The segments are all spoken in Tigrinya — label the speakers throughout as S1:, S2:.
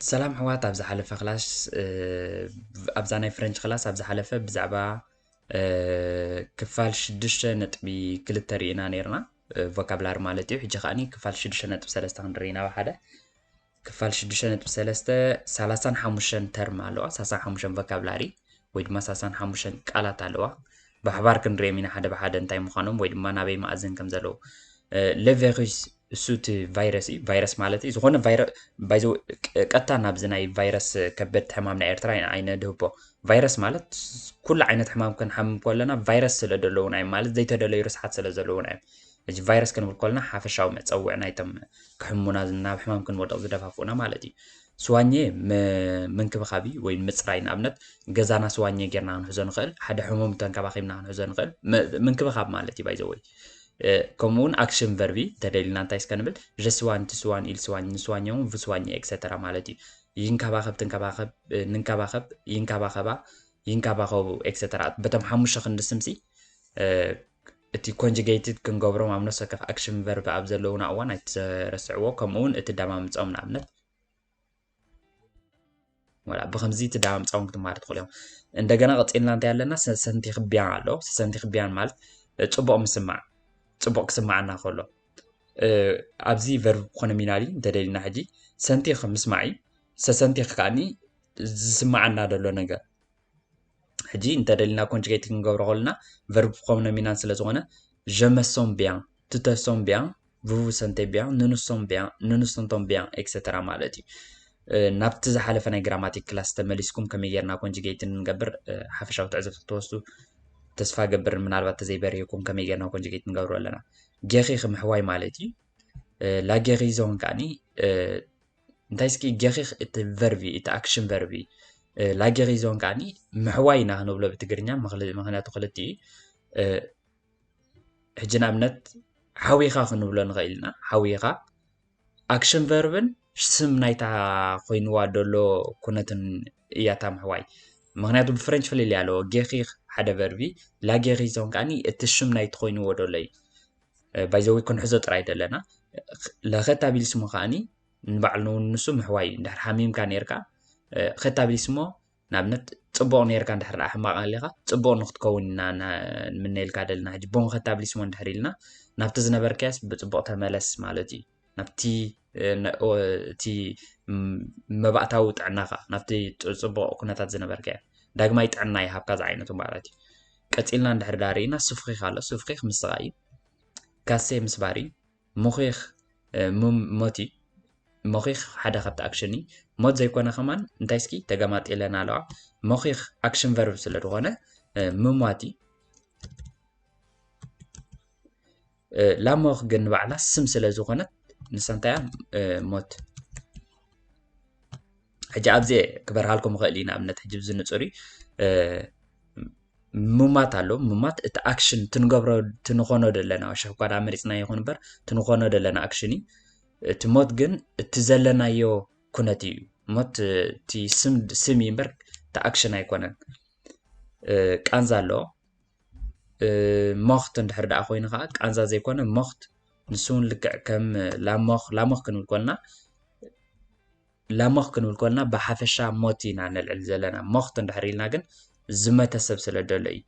S1: سلام حوات أبز حلفة خلاص أبزاني فرنش خلاص أبز حلفة بزعبا كفال شدشة نتبي كل الترينا نيرنا فوكابلار مالتي حجة خاني كفال شدشة نتب سلسة هنرينا واحدة كفال شدشة نتب سلسة سلاسان حموشن ترم علوا سلاسان حموشن فوكابلاري ويدما سلاسان حموشن كالات علوا بحبار كنري من حدا بحدا انتاي مخانم ويدما نابي مأزن كمزلو لفيروس سوت فيروس مالتي زغون فيروس بايزو قطع نابزناي فيروس كبد حمام نايرترا عين دهبو فيروس مالت كل عينت حمام كن حمام كلنا فيروس سلدلون اي مالت زي تدلو يرسحات سلزلون اي اج فيروس كن كلنا حافشاو متصوعنا يتم كحمونا زنا حمام كن ودق زدفافونا مالتي سوانيه من كبخابي وين مصراين ابنت غزانا سوانيه غيرنا نحزو نخل حدا حموم تنكباخيمنا نحزو نخل من كبخاب مالتي بايزوي كومون اكشن فيربي تدليلنا انتايس كنبل جسوان تسوان إلسوان نسوان يوم فسوان اكسترا مالتي ينكباخب تنكباخب ننكباخب ينكباخبا ينكباخو اكسترا بتم حمش خند سمسي እቲ ኮንጁጌትድ ክንገብሮ ኣብ ነሰከፍ ኣክሽን ቨርብ ኣብ ዘለውና እዋን ኣይትረስዕዎ ከምኡውን እቲ ዳማምፆም ንኣብነት ወላ ብከምዚ እቲ ዳማምፆም ክትማሃር ትኽእሉ እዮም እንደገና ቀፂልና እንታይ ኣለና ሰሰንቲ ክቢያን ኣሎ ሰሰንቲ ክቢያን ማለት ፅቡቅ ምስማዕ ፅቡቅ ክስማዓና ከሎ ኣብዚ ቨርብ ኮነ ሚናሊ እንተደሊና ሕጂ ሰንቲኽ ምስማዕ እዩ ሰሰንቲኽ ከዓኒ ዝስማዓና ዘሎ ነገር ሕጂ እንተደሊና ኮንጁጌት ክንገብሮ ከለና ቨርብ ኮነ ሚናን ስለ ዝኾነ je me sens bien tu te sens bien vous vous sentez bien nous nous sentons bien nous nous sentons bien etc ማለት እዩ ናብቲ ዝሓለፈ ናይ ግራማቲክ ክላስ ተመሊስኩም ከመይ ጌርና ኮንጁጌት ንገብር ሓፈሻዊ ትዕዝብቲ ክትወስዱ ተስፋ ገብር ምናልባት ተዘይበሪህኩም ከመይ ጌርና ኮንጁጌት ንገብሮ ኣለና ጌኺኽ ምሕዋይ ማለት እዩ ላ ጌሪዞን ከዓኒ እንታይ እስኪ ጌኺኽ እቲ ቨርቢ እቲ ኣክሽን ቨርቢ ላ ጌሪዞን ከዓኒ ምሕዋይ ኢና ክንብሎ ብትግርኛ ምክንያቱ ክልቲ እዩ ሕጂ ንኣብነት ሓዊኻ ክንብሎ ንኽእል ኢና ሓዊኻ ኣክሽን ቨርብን ስም ናይታ ኮይንዋ ደሎ ኩነትን እያ እታ ምሕዋይ ምክንያቱ ብፍሬንች ፍልል ኣለዎ ጌኺኽ ሓደ ቨርቢ ላ ጌሪዞን ከዓኒ እቲ ሽም ናይቲ ኮይንዎ ደሎ እዩ ባይዘወይ ክንሕዞ ጥራይ ደለና ለኸታቢልስሞ ከዓኒ ንባዕሉ ንሱ ምሕዋይ እዩ እንድሕር ሓሚምካ ነርካ ኸታቢልስሞ ንኣብነት ፅቡቅ ነርካ እንድሕር ሕማቕ ኣለኻ ፅቡቅ ንክትከውን ኢና ንምነኢልካ ደለና ሕጂ ቦን ኸታቢልስሞ እንድሕር ኢልና ናብቲ ዝነበርካያስ ብፅቡቅ ተመለስ ማለት እዩ ናብቲ እቲ መባእታዊ ጥዕናኻ ናብቲ ፅቡቅ ኩነታት ዝነበርካያ ዳግማይ ጥዕና ይሃብካ ዝዓይነቱ ማለት እዩ ቀፂልና እንድሕር ዳርኢና ስፍኺኽ ኣሎ ስፍኺኽ ምስኻ እዩ ካሴ ምስባሪ ሙኺኽ ሞቲ ሞኺኽ ሓደ ካብቲ ኣክሽን እዩ ሞት ዘይኮነ ኸማን እንታይ እስኪ ተገማጢለና ኣለዋ ሞኺኽ ኣክሽን ቨርብ ስለ ዝኾነ ምሟት እዩ ላሞኽ ግን ባዕላ ስም ስለ ዝኾነት ንሳ እንታይ እያ ሞት ሕጂ ኣብዚ ክበርሃልኩም ክእል ኢና ኣብነት ሕጂ ብዝንፅር እዩ ምማት ኣሎ ምማት እቲ ኣክሽን ትንገብሮ ትንኾኖ ደለና ወሸክ ኳዳ መሪፅና ይኹን እምበር ትንኾኖ ደለና ኣክሽን እዩ እቲ ሞት ግን እቲ ዘለናዮ ኩነት እዩ ሞት እቲ ስም እዩ እምበር እቲ ኣክሽን ኣይኮነን ቃንዛ ኣሎ ሞኽት እንድሕር ደኣ ኮይኑ ከዓ ቃንዛ ዘይኮነ ሞኽት ንሱ እውን ልክዕ ከም ላሞኽ ክንብል ከለና ብሓፈሻ ሞት ኢና ነልዕል ዘለና ሞኽት እንድሕር ኢልና ግን ዝመተ ሰብ ስለ ደሎ እዩ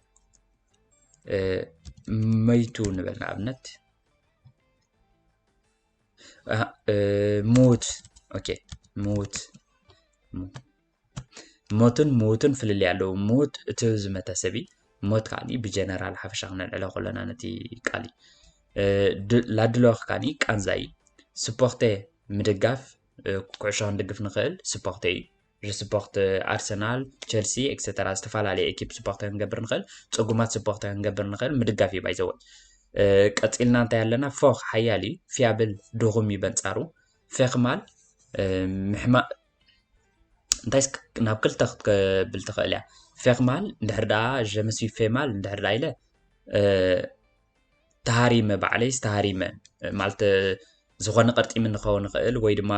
S1: መይቱ ንበል ንኣብነት موت اوكي موت موتن ፍልል ያለው موت እቲ ዝመተሰቢ ሞት ከዓኒ ብጀነራል ሓፈሻ ክንልዕሎ ከለና ነቲ ቃል ላድሎኽ ከዓኒ ቃንዛ እዩ ስፖርቴ ምድጋፍ ኩዕሾ ክንድግፍ ንኽእል ስፖርቴ እዩ ስፖርት ኣርሰናል ቸልሲ ኤክሴተራ ዝተፈላለየ ኤኪፕ ስፖርት ክንገብር ንኽእል ፀጉማት ስፖርት ክንገብር ንኽእል ምድጋፍ እዩ ባይዘወ ቀፂልና እንታይ ኣለና ፎኽ ሓያል እዩ ፊያብል ድኹም እዩ በንፃሩ ፈኽማል ምሕማቅ እንታይ ናብ ክልተ ክትብል ትኽእል እያ ፈኽማል እንድሕር ደኣ ጀመሲ ፌማል እንድሕር ደኣ ኢለ ተሃሪመ ባዕለይ ዝተሃሪመ ማለት ዝኾነ ቅርጢም ንኸውን ንኽእል ወይ ድማ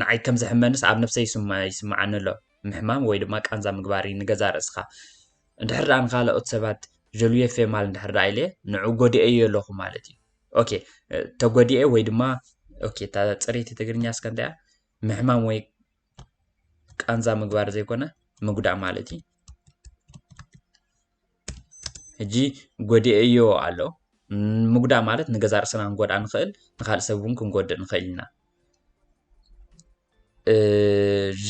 S1: ንዓይ ከም ዘሕመንስ ኣብ ነፍሰይ ይስማዓኒ ኣሎ ምሕማም ወይ ድማ ቃንዛ ምግባር ንገዛ ርእስኻ እንድሕር ደኣ ንካልኦት ሰባት ጀሉየ ፌማል እንድሕር ደኣ ኢለ ንዑ ጎዲአዮ ኣለኹ ማለት እዩ ኦኬ ተጎዲአ ወይ ድማ ኦኬ ታ ፅሬት ትግርኛ እስከ እንታይ ምሕማም ወይ ቃንዛ ምግባር ዘይኮነ ምጉዳእ ማለት እዩ ሕጂ ጎዲአዮ ኣሎ ምጉዳእ ማለት ንገዛ ርእስና ክንጎዳእ ንኽእል ንኻልእ ሰብ እውን ክንጎድእ ንኽእል ኢና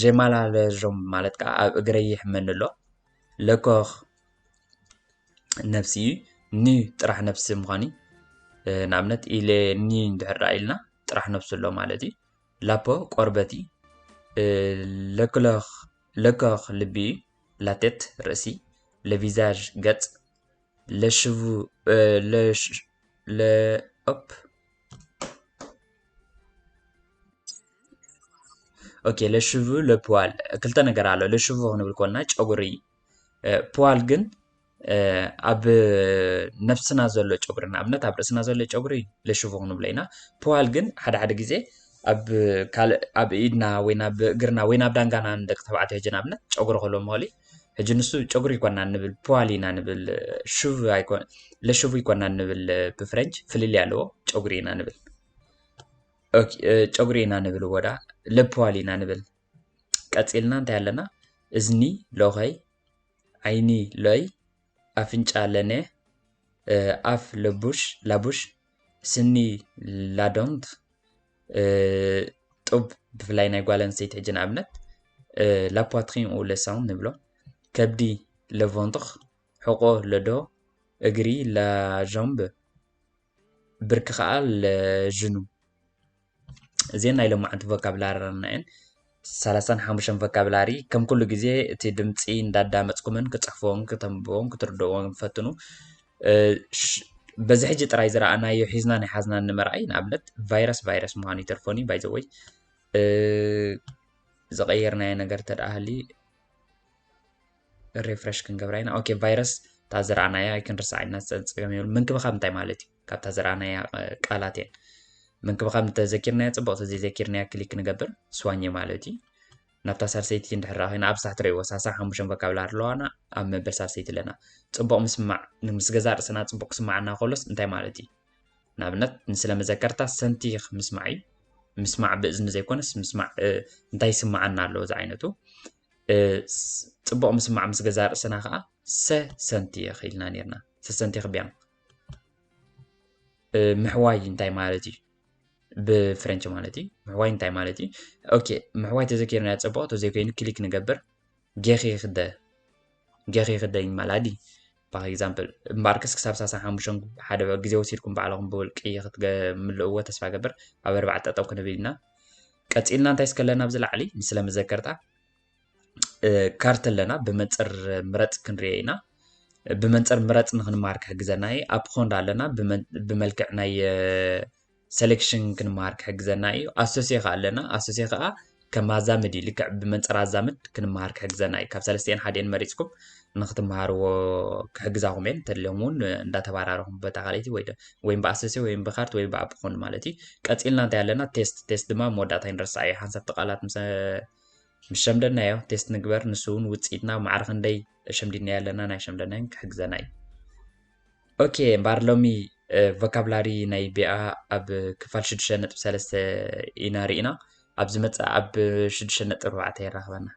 S1: ጀማላለዞም ማለት ከዓ ኣብ እግረ ይሕመኒ ኣሎ ለኮኽ ነፍሲ እዩ ኒ ጥራሕ ነፍሲ ምዃኑ ንኣብነት ኢለ ኒ እንድሕር ኢልና ጥራሕ ነፍሲ ኣሎ ማለት እዩ ላፖ ቆርበት ለኮኽ ልቢ እዩ ላቴት ርእሲ ለቪዛዥ ገጽ ለሽቡ ለኦፕ ኦኬ ለሽቡ ለፖዋል ክልተ ነገር ኣሎ ለሽቡ ክንብል ኮልና ጨጉሪ ፖዋል ግን ኣብ ነፍስና ዘሎ ጨጉሪ ንኣብነት ኣብ ርእስና ዘሎ ጨጉሪ ለሽቡ ክንብሎ ኢና ፖዋል ግን ሓደ ሓደ ግዜ ኣብ ኢድና ወይ ናብ እግርና ወይ ናብ ዳንጋና ንደቂ ተባዕትዮ ሕጂ ንኣብነት ጨጉሪ ክህልዎ መኽእል እዩ ሕጂ ንሱ ጨጉሪ ይኮና ንብል ፖዋል ኢና ንብል ለሽቡ ይኮና ንብል ብፍሬንች ፍልልይ ኣለዎ ጨጉሪ ኢና ንብል ጨጉሪ ኢና ንብል ወዳ ለፖዋል ኢና ንብል ቀፂልና እንታይ ኣለና እዝኒ ሎኸይ ዓይኒ ሎይ ኣፍንጫ ለነ ኣፍ ላቡሽ ስኒ ላዶንት ጡብ ብፍላይ ናይ ጓል ኣንስተይቲ ሕጂ ንኣብነት ላፖትሪን ኡ ለሳውን ንብሎ ከብዲ ለቮንትኽ ሕቆ ለዶ እግሪ ላዣምብ ብርኪ ከዓ ለዥኑ እዚአን ናይ ሎማዓንቲ ቮካብላሪና እየን 35 ቮካብላሪ ከም ኩሉ ግዜ እቲ ድምፂ እንዳዳመፅኩምን ክፅሕፍዎን ከተንብቦን ክትርድእዎን ፈትኑ በዚ ሕጂ ጥራይ ዝረኣናዮ ሒዝና ናይ ሓዝና ንምርኣይ ንኣብነት ቫይረስ ምዃኑ ይተርፎኒ ባይዘወይ ዝቐየርናዮ ነገር ተደኣሃሊ ሪፍሬሽ ክንገብራ ኢና ኦኬ ቫይረስ እታ ዝረኣናያ ክንርስዓ ኢና ዝፀገም የብሉ ምንክብኻብ እንታይ ማለት እዩ ካብታ ዝረኣናያ ቃላት እየን ምንክብኻብ እንተዘኪርናያ ፅቡቅ ተዘይዘኪርናያ ክሊክ ንገብር ስዋኘ ማለት እዩ ናብታ ሳልሰይቲ እንድሕር ኮይና ኣብ ሳሕ ትሪእዎ 35 ቮካብላሪ ኣለዋና ኣብ መበል ሳልሰይቲ ኣለና ፅቡቅ ምስማዕ ምስ ገዛ ርእስና ፅቡቅ ክስማዓና ከሎስ እንታይ ማለት እዩ ንኣብነት ንስለመዘከርታ ሰንቲኽ ምስማዕ እዩ ምስማዕ ብእዝኒ ዘይኮነስ ምስማዕ እንታይ ይስማዓና ኣለዎ እዚ ዓይነቱ ፅቡቅ ምስማዕ ምስ ገዛ ርእስና ከዓ ሰንቲኽ ኢልና ነርና ሰንቲኽ ብያ ምሕዋይ እንታይ ማለት እዩ ብፍሬንች ማለት እዩ ምሕዋይ እንታይ ማለት እዩ ኦኬ ምሕዋይ ተዘኪርና ፅቡቅ ተዘይኮይኑ ክሊክ ንገብር ጌኺ ክደ ይመላዲ ባር ኤግዛምፕል እምበኣርክስ ክሳብ 35 ሓደ ግዜ ወሲድኩም ባዕልኩም ብውልቂ ክትምልእዎ ተስፋ ገብር ኣብ 4 ጠጠው ክንብል ኢና ቀፂልና እንታይ ስከለና ኣብዚ ላዕሊ ንስለመዘከርታ ካርት ኣለና ብመንፅር ምረፅ ክንሪኦ ኢና ብመንፅር ምረፅ ንክንመሃር ክሕግዘና እዩ ኣብ ኮንዳ ኣለና ብመልክዕ ናይ ሴሌክሽን ክንመሃር ክሕግዘና እዩ ኣሶሴ ከዓ ኣለና ኣሶሴ ከዓ ከም ኣዛምድ እዩ ልክዕ ብመንፅር ኣዛምድ ክንመሃር ክሕግዘና እዩ ካብ 3 ሓደን መሪፅኩም ንክትመሃርዎ ክሕግዛኩም እየን እንተድልዮም እውን እንዳተባራረኹም በታ ካልይቲ ወይም ብኣሶሴ ወይም ብካርት ወይ ብኣብ ኮንድ ማለት እዩ ቀፂልና እንታይ ኣለና ቴስት ድማ መወዳእታ ይንረሳዕ እዩ ሓንሳብቲ ቃላት ምስ ሸምደናዮ ቴስት ንግበር ንሱ እውን ውፅኢትና ማዕረ ክንደይ ሸምዲድና ኣለና ናይ ሸምደናይን ክሕግዘና እዩ ኦኬ እምበር ሎሚ ቮካብላሪ ናይ ቢኣ ኣብ ክፋል 6.3 ኢና ርኢና ኣብ ዝመፅእ ኣብ 6.4 ይራኸበና